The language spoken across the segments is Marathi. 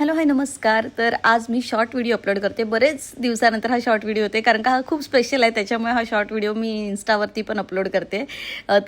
हॅलो हाय नमस्कार. तर आज मी शॉर्ट व्हिडिओ अपलोड करते. बरेच दिवसानंतर हा शॉर्ट व्हिडिओ होते, कारण का हा खूप स्पेशल आहे, त्याच्यामुळे हा शॉर्ट व्हिडिओ मी इन्स्टावरती पण अपलोड करते.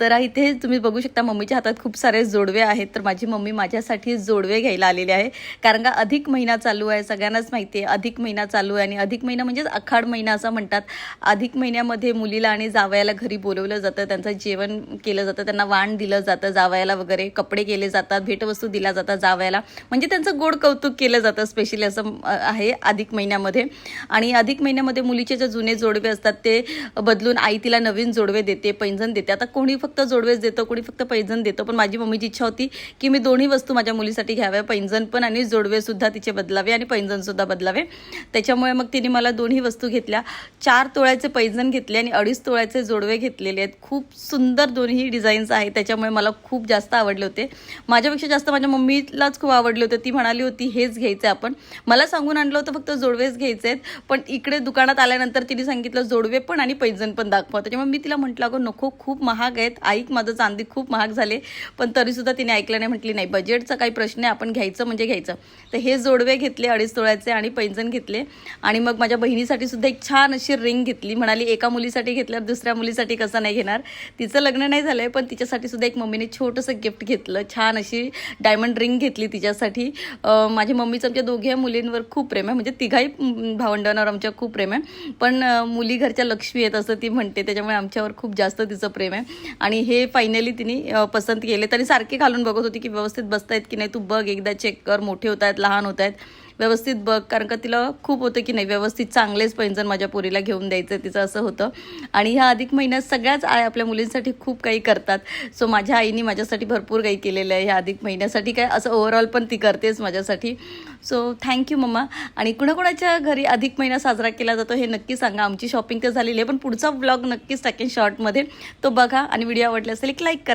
तर इथे तुम्ही बघू शकता मम्मीच्या हातात खूप सारे जोडवे आहेत. तर माझी मम्मी माझ्यासाठी जोडवे घ्यायला आलेली आहे, कारण का अधिक महिना चालू आहे. सगळ्यांनाच माहिती आहे अधिक महिना चालू आहे, आणि अधिक महिना म्हणजेच आषाढ महिना असं म्हणतात. अधिक महिन्यामध्ये मुलीला आणि जावयाला घरी बोलवलं जातं, त्यांचं जेवण केलं जातं, त्यांना वाण दिलं जातं, जावयाला वगैरे कपडे केले जातात, भेटवस्तू दिल्या जातात जावयाला, म्हणजे त्यांचं गोड कौतुक केलं जातं. स्पेशली असं आहे अधिक महिन्यामध्ये. आणि अधिक महिन्यामध्ये मुलीचे जे जुने जोडवे असतात ते बदलून आई तिला नवीन जोडवे देते, पैंजण देते. आता कोणी फक्त जोडवेच देतं, कोणी फक्त पैंजण देतं, पण माझी मम्मीची इच्छा होती की मी दोन्ही वस्तू माझ्या मुलीसाठी घ्याव्या, पैंजण पण आणि जोडवे सुद्धा तिचे बदलावे आणि पैंजण सुद्धा बदलावे. त्याच्यामुळे मग तिने मला दोन्ही वस्तू घेतल्या. 4 तोळ्याचे पैंजण घेतले आणि 2.5 तोळ्याचे जोडवे घेतलेले आहेत. खूप सुंदर दोन्ही डिझाईन्स आहेत, त्याच्यामुळे मला खूप जास्त आवडले होते. माझ्यापेक्षा जास्त माझ्या मम्मीलाच खूप आवडले होते. ती म्हणाली होती हेच घ्यायचं आपण. मला सांगून आणलं होतं फक्त जोडवेच घ्यायचे आहेत, पण इकडे दुकानात आल्यानंतर तिने सांगितलं जोडवे पण आणि पैंजण पण दाखवा. त्याच्यामुळे मी तिला म्हटलं अगं नको, खूप महाग आहेत, ऐक माझं चांदी खूप महाग झाले. पण तरीसुद्धा तिने ऐकलं नाही, म्हटली नाही बजेटचा काही प्रश्न आहे, आपण घ्यायचं म्हणजे घ्यायचं. तर हे जोडवे घेतले 2.5 तोळ्याचे आणि पैंजण घेतले. आणि मग माझ्या बहिणीसाठी सुद्धा एक छान अशी रिंग घेतली. म्हणाली एका मुलीसाठी घेतल्यावर दुसऱ्या मुलीसाठी कसं नाही घेणार. तिचं लग्न नाही झालंय, पण तिच्यासाठी सुद्धा एक मम्मीने छोटंसं गिफ्ट घेतलं. छान अशी डायमंड रिंग घेतली तिच्यासाठी. माझी मम्मीचं आमच्या दोघे मुलींवर खूप प्रेम आहे, म्हणजे तिघाही भावंडांवर आमच्या खूप प्रेम आहे. पण मुली घरच्या लक्ष्मी आहेत असं ती म्हणते, त्याच्यामुळे आमच्यावर खूप जास्त तिचं प्रेम आहे. आणि हे फायनली तिने पसंत केले. तरी सारखे घालून बघत होती की व्यवस्थित बसतायत की नाही, तू बघ एकदा, चेक कर, मोठे होत आहेत लहान होत आहेत, व्यवस्थित बघ. कारण का तिला खूप होतं की नाही व्यवस्थित चांगलेच पैंजण माझ्या पोरीला घेऊन द्यायचं, तिचं असं होतं. आणि ह्या अधिक महिन्यात सगळ्याच आई आपल्या मुलींसाठी खूप काही करतात. सो माझ्या आईने माझ्यासाठी भरपूर काही केलेलं आहे ह्या अधिक महिन्यासाठी, काय असं ओव्हरऑल पण ती करतेच माझ्यासाठी. So thank you mamma. आणि कुणाकुणाच्या घरी अधिक महिना साजरा केला जातो हे नक्की सांगा. आमची शॉपिंग तर झालेली आहे, पण पुढचा व्लॉग नक्कीच टाकेन शॉर्टमध्ये, तो बघा. आणि व्हिडिओ आवडला असेल एक लाईक करा.